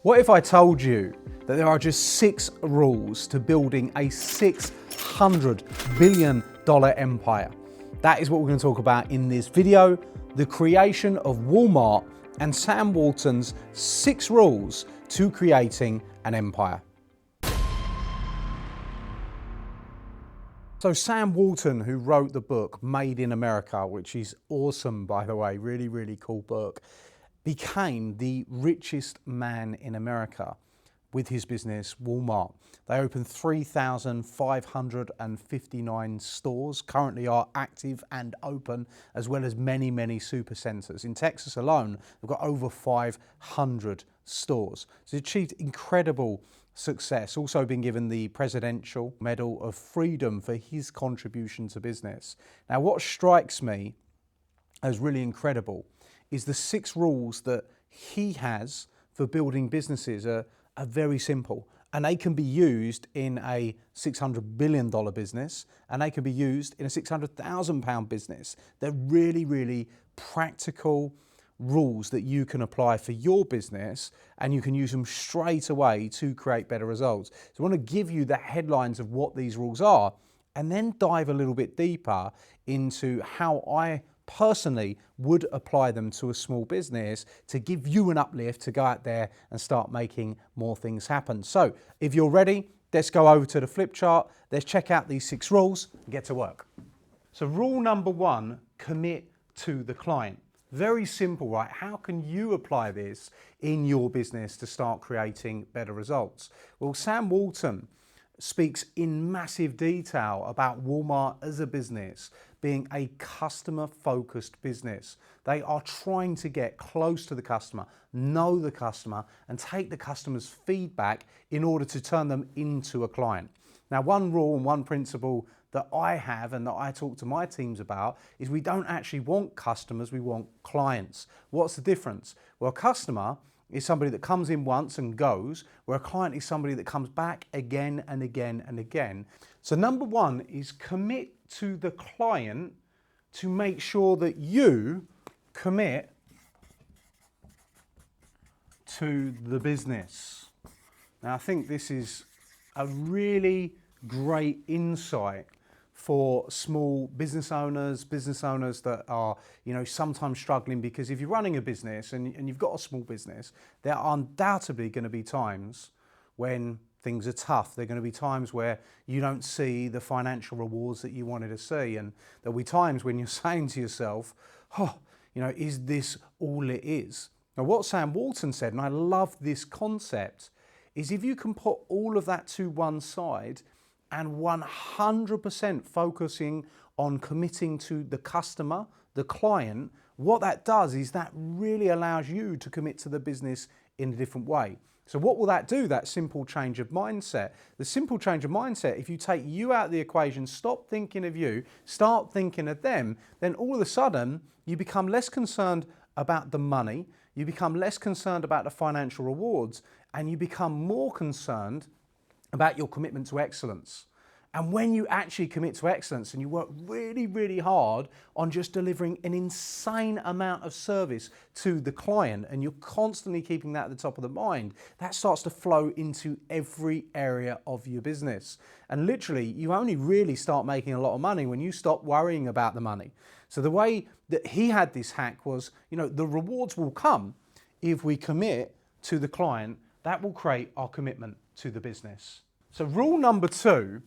What if I told you that there are just 6 rules to building a $600 billion empire? That is what we're going to talk about in this video, the creation of Walmart and Sam Walton's 6 rules to creating an empire. So Sam Walton, who wrote the book Made in America, which is awesome, by the way, really, really cool book, became the richest man in America with his business, Walmart. They opened 3,559 stores, currently are active and open, as well as many, many supercenters. In Texas alone, they've got over 500 stores. So it's achieved incredible success. Also been given the Presidential Medal of Freedom for his contribution to business. Now, what strikes me as really incredible is the 6 rules that he has for building businesses are very simple, and they can be used in a $600 billion business, and they can be used in a £600,000 business. They're really, really practical rules that you can apply for your business, and you can use them straight away to create better results. So I want to give you the headlines of what these rules are, and then dive a little bit deeper into how I personally would apply them to a small business to give you an uplift to go out there and start making more things happen. So if you're ready, let's go over to the flip chart. Let's check out these 6 rules and get to work. So rule number 1, commit to the client. Very simple, right? How can you apply this in your business to start creating better results? Well, Sam Walton speaks in massive detail about Walmart as a business being a customer-focused business. They are trying to get close to the customer, know the customer, and take the customer's feedback in order to turn them into a client. Now, one rule and one principle that I have and that I talk to my teams about is we don't actually want customers, we want clients. What's the difference? Well, a customer is somebody that comes in once and goes, where a client is somebody that comes back again and again and again. So number 1 is commit to the client to make sure that you commit to the business. Now, I think this is a really great insight for small business owners that are, sometimes struggling, because if you're running a business and you've got a small business, there are undoubtedly going to be times when things are tough. There are going to be times where you don't see the financial rewards that you wanted to see, and there'll be times when you're saying to yourself, is this all it is? Now, what Sam Walton said, and I love this concept, is if you can put all of that to one side and 100% focusing on committing to the customer, the client, what that does is that really allows you to commit to the business in a different way. So what will that do? That simple change of mindset. The simple change of mindset, if you take you out of the equation, stop thinking of you, start thinking of them, then all of a sudden you become less concerned about the money, you become less concerned about the financial rewards, and you become more concerned about your commitment to excellence. And when you actually commit to excellence and you work really, really hard on just delivering an insane amount of service to the client, and you're constantly keeping that at the top of the mind, that starts to flow into every area of your business. And literally, you only really start making a lot of money when you stop worrying about the money. So the way that he had this hack was, the rewards will come if we commit to the client. That will create our commitment to the business. So rule number 2,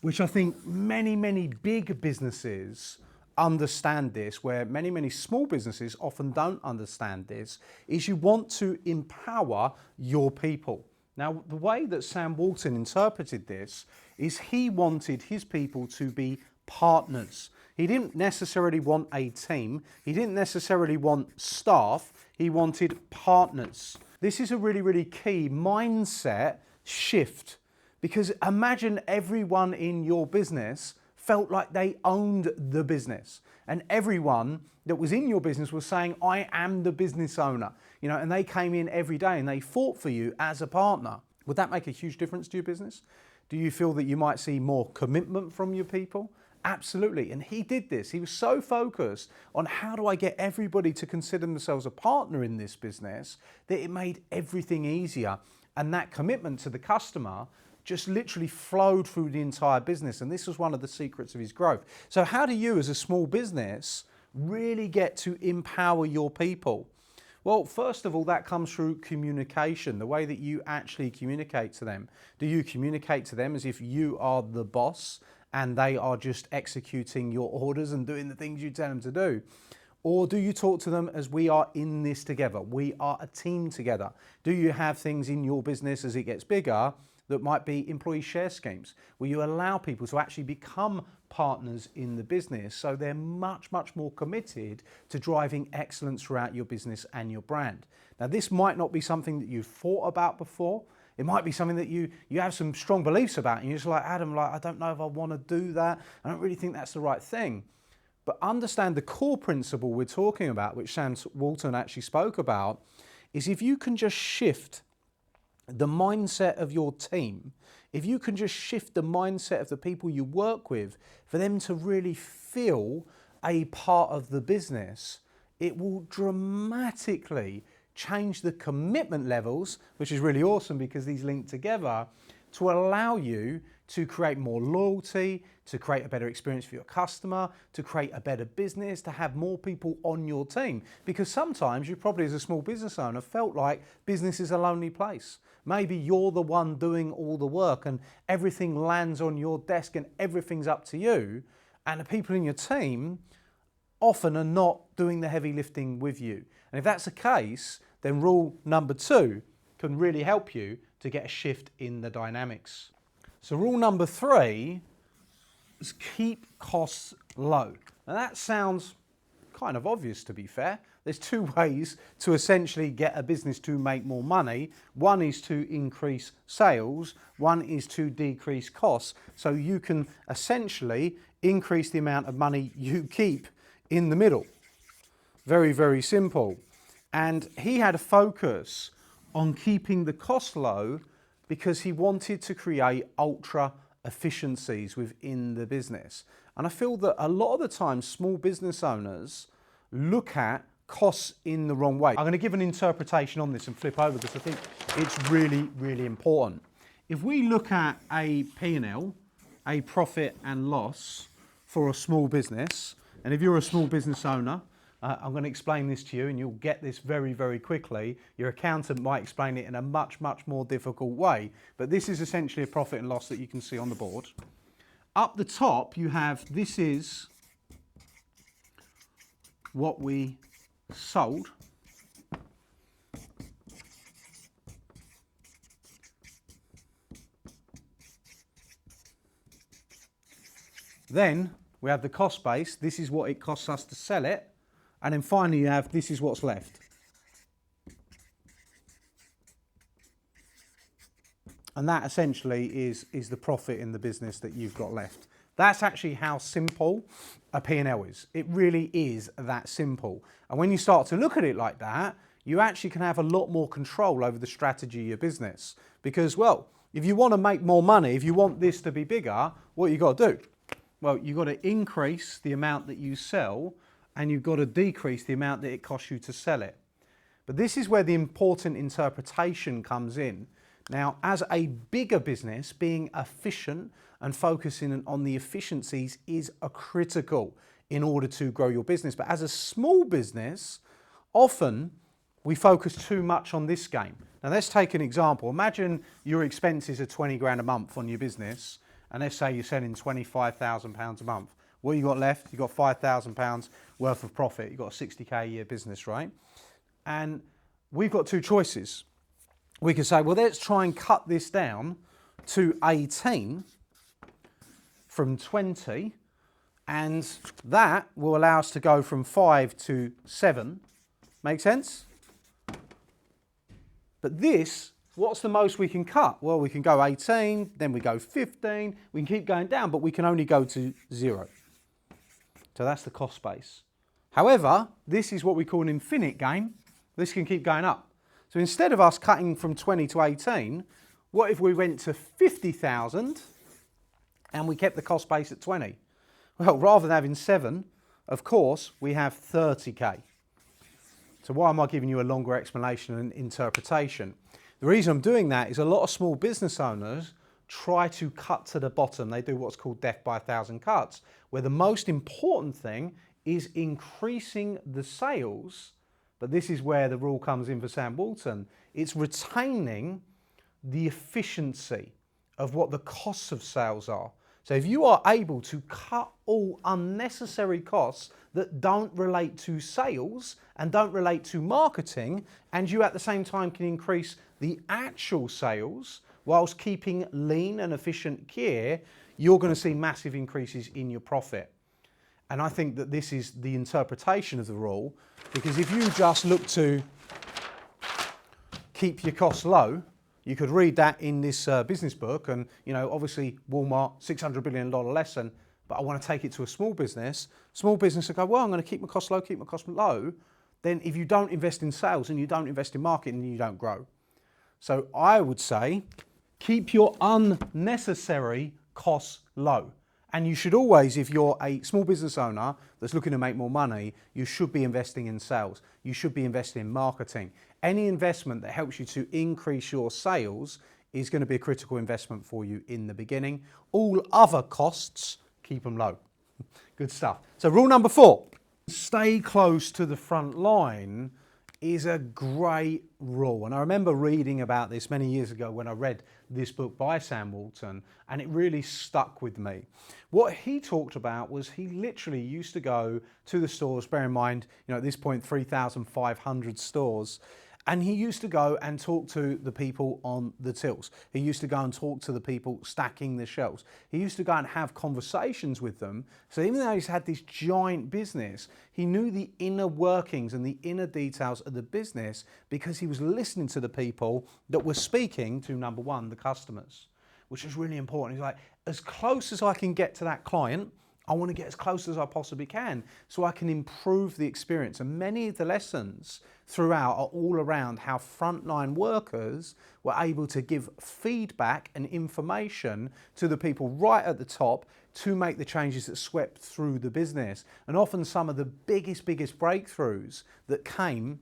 which I think many, many big businesses understand this, where many, many small businesses often don't understand this, is you want to empower your people. Now, the way that Sam Walton interpreted this is he wanted his people to be partners. He didn't necessarily want a team. He didn't necessarily want staff. He wanted partners. This is a really, really key mindset shift. Because imagine everyone in your business felt like they owned the business, and everyone that was in your business was saying, I am the business owner, and they came in every day and they fought for you as a partner. Would that make a huge difference to your business? Do you feel that you might see more commitment from your people Absolutely. And he did this. He was so focused on how do I get everybody to consider themselves a partner in this business that it made everything easier. And that commitment to the customer just literally flowed through the entire business. And this was one of the secrets of his growth. So how do you as a small business really get to empower your people? Well, first of all, that comes through communication, the way that you actually communicate to them. Do you communicate to them as if you are the boss and they are just executing your orders and doing the things you tell them to do? Or do you talk to them as we are in this together? We are a team together. Do you have things in your business as it gets bigger that might be employee share schemes, where you allow people to actually become partners in the business so they're much, much more committed to driving excellence throughout your business and your brand? Now, this might not be something that you've thought about before. It might be something that you have some strong beliefs about, and you're just like, Adam, I don't know if I want to do that. I don't really think that's the right thing. But understand the core principle we're talking about, which Walton actually spoke about, is if you can just shift the mindset of your team, if you can just shift the mindset of the people you work with for them to really feel a part of the business, it will dramatically change the commitment levels, which is really awesome because these link together, to allow you to create more loyalty, to create a better experience for your customer, to create a better business, to have more people on your team. Because sometimes you probably as a small business owner felt like business is a lonely place. Maybe you're the one doing all the work and everything lands on your desk and everything's up to you, and the people in your team often are not doing the heavy lifting with you. And if that's the case, then rule number 2 can really help you to get a shift in the dynamics. So rule number 3 is keep costs low. Now that sounds kind of obvious, to be fair. There's 2 ways to essentially get a business to make more money. One is to increase sales, one is to decrease costs. So you can essentially increase the amount of money you keep in the middle. Very, very simple. And he had a focus on keeping the cost low because he wanted to create ultra efficiencies within the business. And I feel that a lot of the time small business owners look at costs in the wrong way. I'm going to give an interpretation on this and flip over because I think it's really, really important. If we look at a P&L, a profit and loss for a small business, and if you're a small business owner, I'm going to explain this to you and you'll get this very, very quickly. Your accountant might explain it in a much, much more difficult way, but this is essentially a profit and loss that you can see on the board. Up the top, you have, this is what we sold. Then we have the cost base. This is what it costs us to sell it. And then finally you have, this is what's left. And that essentially is the profit in the business that you've got left. That's actually how simple a P&L is. It really is that simple. And when you start to look at it like that, you actually can have a lot more control over the strategy of your business. Because, well, if you want to make more money, if you want this to be bigger, what you got to do? Well, you've got to increase the amount that you sell and you've got to decrease the amount that it costs you to sell it. But this is where the important interpretation comes in. Now, as a bigger business, being efficient and focusing on the efficiencies is critical in order to grow your business. But as a small business, often we focus too much on this game. Now, let's take an example. Imagine your expenses are 20 grand a month on your business, and let's say you're selling £25,000 a month. What you got left? You got £5,000 worth of profit. You've got a 60k a year business, right? And we've got 2 choices. We could say, well, let's try and cut this down to 18 from 20, and that will allow us to go from 5 to 7. Make sense? But this, what's the most we can cut? Well, we can go 18, then we go 15, we can keep going down, but we can only go to 0. So that's the cost base. However, this is what we call an infinite game. This can keep going up. So instead of us cutting from 20 to 18, what if we went to 50,000 and we kept the cost base at 20? Well, rather than having 7, of course, we have 30K. So why am I giving you a longer explanation and interpretation? The reason I'm doing that is a lot of small business owners try to cut to the bottom. They do what's called death by 1,000 cuts, where the most important thing is increasing the sales, but this is where the rule comes in for Sam Walton. It's retaining the efficiency of what the costs of sales are. So if you are able to cut all unnecessary costs that don't relate to sales and don't relate to marketing, and you at the same time can increase the actual sales whilst keeping lean and efficient care, you're going to see massive increases in your profit. And I think that this is the interpretation of the rule, because if you just look to keep your costs low, you could read that in this business book and, obviously Walmart, $600 billion lesson, but I want to take it to a small business. Small business will go, well, I'm going to keep my costs low, Then if you don't invest in sales and you don't invest in marketing, you don't grow. So I would say, keep your unnecessary costs low. And you should always, if you're a small business owner that's looking to make more money, you should be investing in sales. You should be investing in marketing. Any investment that helps you to increase your sales is going to be a critical investment for you in the beginning. All other costs, keep them low. Good stuff. So rule number 4, stay close to the front line is a great rule. And I remember reading about this many years ago when I read this book by Sam Walton, and it really stuck with me. What he talked about was he literally used to go to the stores, bear in mind, at this point, 3,500 stores, and he used to go and talk to the people on the tills. He used to go and talk to the people stacking the shelves. He used to go and have conversations with them. So even though he's had this giant business, he knew the inner workings and the inner details of the business because he was listening to the people that were speaking to, number one, the customers, which is really important. He's like, as close as I can get to that client, I want to get as close as I possibly can so I can improve the experience. And many of the lessons throughout are all around how frontline workers were able to give feedback and information to the people right at the top to make the changes that swept through the business. And often some of the biggest breakthroughs that came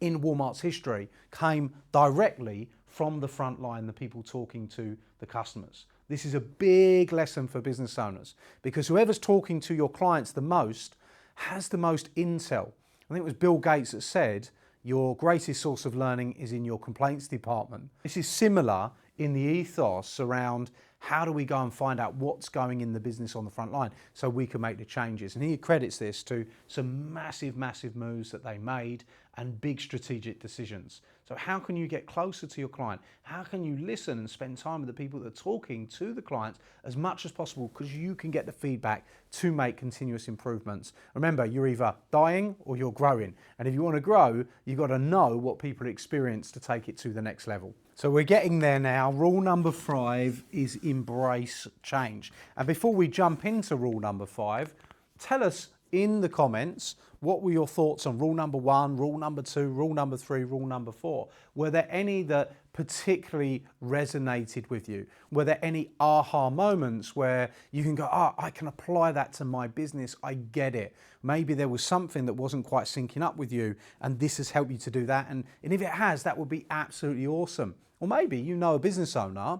in Walmart's history came directly from the front line, the people talking to the customers. This is a big lesson for business owners because whoever's talking to your clients the most has the most intel. I think it was Bill Gates that said, your greatest source of learning is in your complaints department. This is similar in the ethos around how do we go and find out what's going in the business on the front line so we can make the changes. And he credits this to some massive moves that they made and big strategic decisions. So how can you get closer to your client? How can you listen and spend time with the people that are talking to the clients as much as possible, because you can get the feedback to make continuous improvements. Remember, you're either dying or you're growing. And if you want to grow, you've got to know what people experience to take it to the next level. So we're getting there now. Rule number 5 is embrace change. And before we jump into rule number 5, tell us in the comments, what were your thoughts on rule number 1, rule number 2, rule number 3, rule number 4? Were there any that particularly resonated with you? Were there any aha moments where you can go, I can apply that to my business, I get it. Maybe there was something that wasn't quite syncing up with you and this has helped you to do that. And if it has, that would be absolutely awesome. Or maybe you know a business owner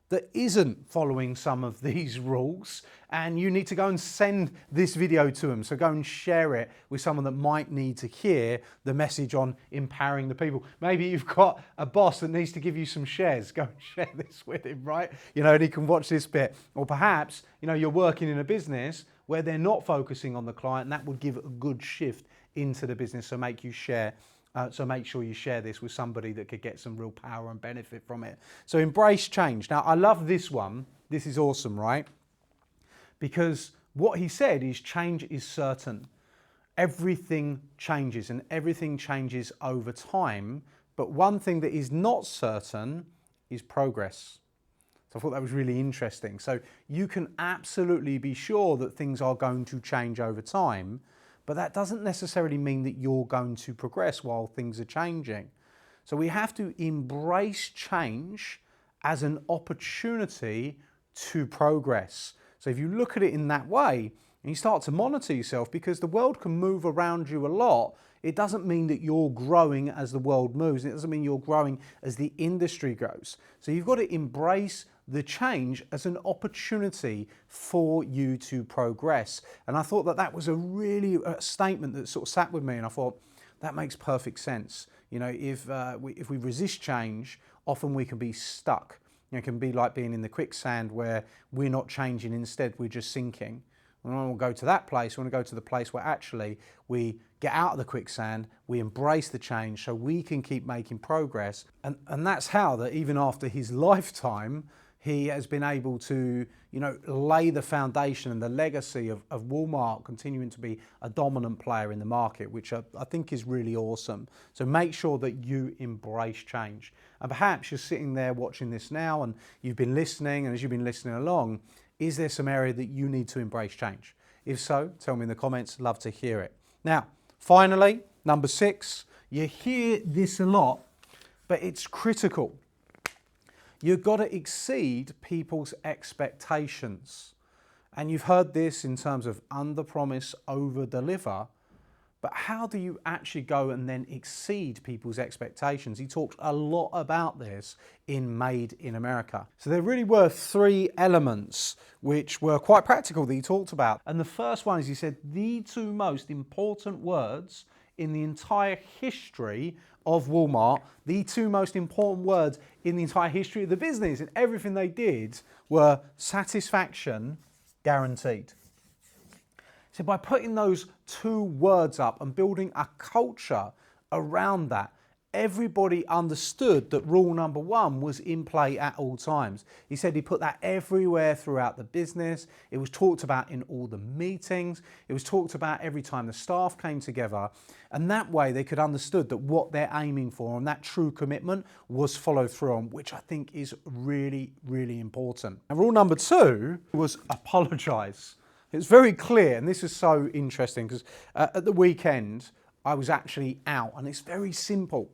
that isn't following some of these rules and you need to go and send this video to them. So go and share it with someone that might need to hear the message on empowering the people. Maybe you've got a boss that needs to give you some shares. Go and share this with him, right? And he can watch this bit. Or perhaps, you're working in a business where they're not focusing on the client, and that would give a good shift into the business. So make sure you share this with somebody that could get some real power and benefit from it. So embrace change. Now, I love this one. This is awesome, right? Because what he said is change is certain. Everything changes and everything changes over time. But one thing that is not certain is progress. So I thought that was really interesting. So you can absolutely be sure that things are going to change over time, but that doesn't necessarily mean that you're going to progress while things are changing. So we have to embrace change as an opportunity to progress. So if you look at it in that way, and you start to monitor yourself, because the world can move around you a lot, it doesn't mean that you're growing as the world moves. It doesn't mean you're growing as the industry grows. So you've got to embrace the change as an opportunity for you to progress. And I thought that that was a statement that sort of sat with me, and I thought that makes perfect sense. You know, if we resist change, often we can be stuck. You know, it can be like being in the quicksand where we're not changing, instead we're just sinking. We don't want to go to that place. We want to go to the place where actually we get out of the quicksand, we embrace the change so we can keep making progress. And that's how that even after his lifetime, he has been able to, you know, lay the foundation and the legacy of Walmart continuing to be a dominant player in the market, which I think is really awesome. So make sure that you embrace change. And perhaps you're sitting there watching this now and you've been listening, and as you've been listening along, is there some area that you need to embrace change? If so, tell me in the comments, love to hear it. Now, finally, number 6, you hear this a lot, but it's critical. You've got to exceed people's expectations. And you've heard this in terms of under-promise, over-deliver. But how do you actually go and then exceed people's expectations? He talked a lot about this in Made in America. So there really were 3 elements which were quite practical that he talked about. And the first one is, he said, the 2 most important words in the entire history of Walmart, the 2 most important words in the entire history of the business and everything they did were satisfaction guaranteed. So by putting those 2 words up and building a culture around that, everybody understood that rule number 1 was in play at all times. He said he put that everywhere throughout the business. It was talked about in all the meetings. It was talked about every time the staff came together. And that way they could understood that what they're aiming for and that true commitment was followed through on, which I think is really, really important. And rule number 2 was apologise. It's very clear, and this is so interesting because at the weekend I was actually out, and it's very simple,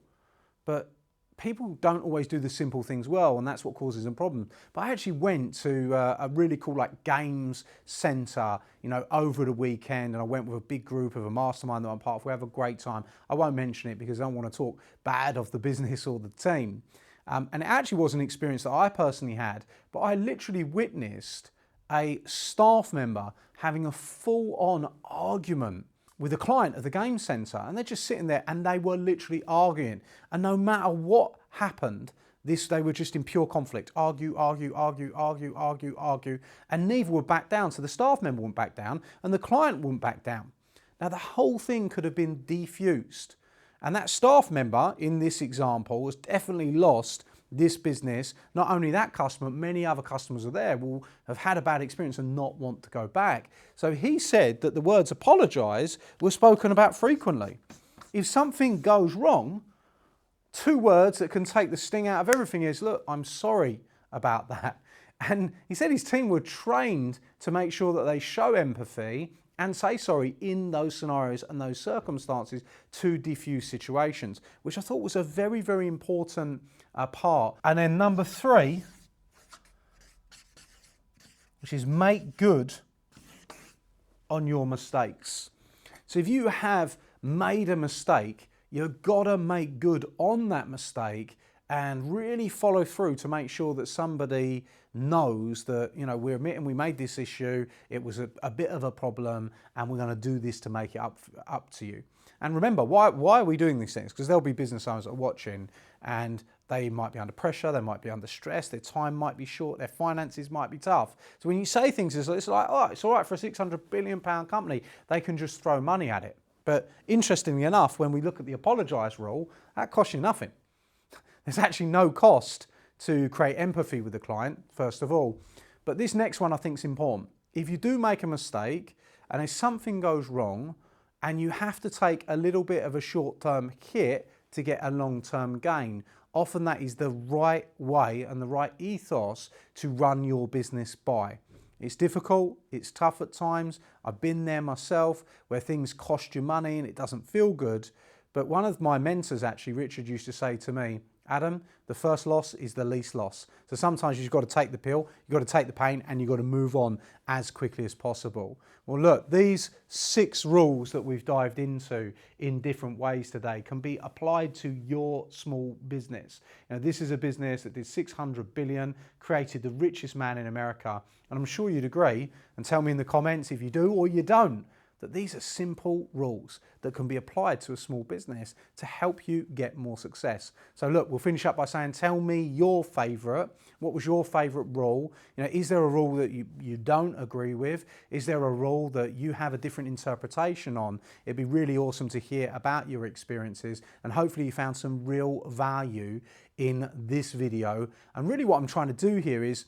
but people don't always do the simple things well, and that's what causes a problem. But I actually went to a really cool like games centre, you know, over the weekend, and I went with a big group of a mastermind that I'm part of. We have a great time. I won't mention it because I don't want to talk bad of the business or the team. And it actually was an experience that I personally had, but I literally witnessed a staff member having a full-on argument with a client at the game centre, and they're just sitting there and they were literally arguing, and no matter what happened, they were just in pure conflict. Argue, argue, argue, argue, argue, argue, and neither would back down. So the staff member wouldn't back down and the client wouldn't back down. Now the whole thing could have been defused, and that staff member in this example has definitely lost this business. Not only that customer, many other customers are there will have had a bad experience and not want to go back. So he said that the words apologise were spoken about frequently. If something goes wrong, 2 words that can take the sting out of everything is, look, I'm sorry about that. And he said his team were trained to make sure that they show empathy and say sorry in those scenarios and those circumstances to diffuse situations, which I thought was a very, very important part. And then number 3, which is make good on your mistakes. So if you have made a mistake, you've got to make good on that mistake and really follow through to make sure that somebody knows that, you know, we're admitting we made this issue, it was a bit of a problem, and we're going to do this to make it up to you. And remember, why are we doing these things? Because there'll be business owners that are watching and they might be under pressure, they might be under stress, their time might be short, their finances might be tough. So when you say things, it's like, oh, it's all right for a £600 billion company, they can just throw money at it. But interestingly enough, when we look at the apologise rule, that costs you nothing. There's actually no cost to create empathy with the client, first of all. But this next one I think is important. If you do make a mistake and if something goes wrong and you have to take a little bit of a short-term hit to get a long-term gain, often that is the right way and the right ethos to run your business by. It's difficult, it's tough at times. I've been there myself where things cost you money and it doesn't feel good. But one of my mentors actually, Richard, used to say to me, Adam, the first loss is the least loss. So sometimes you've got to take the pill, you've got to take the pain, and you've got to move on as quickly as possible. Well, look, these 6 rules that we've dived into in different ways today can be applied to your small business. Now, this is a business that did 600 billion, created the richest man in America, and I'm sure you'd agree, and tell me in the comments if you do or you don't, that these are simple rules that can be applied to a small business to help you get more success. So look, we'll finish up by saying, tell me your favorite. What was your favorite rule? Is there a rule that you don't agree with? Is there a rule that you have a different interpretation on? It'd be really awesome to hear about your experiences, and hopefully you found some real value in this video. And really what I'm trying to do here is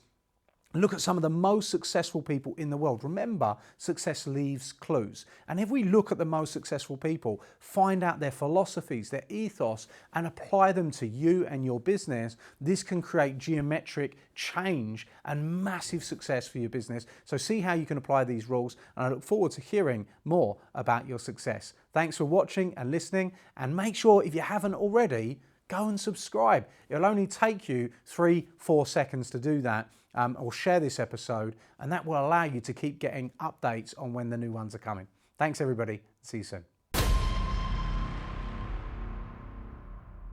look at some of the most successful people in the world. Remember, success leaves clues. And if we look at the most successful people, find out their philosophies, their ethos, and apply them to you and your business, this can create geometric change and massive success for your business. So see how you can apply these rules, and I look forward to hearing more about your success. Thanks for watching and listening, and make sure, if you haven't already, go and subscribe. It'll only take you 3-4 seconds to do that. Or share this episode, and that will allow you to keep getting updates on when the new ones are coming. Thanks everybody. See you soon.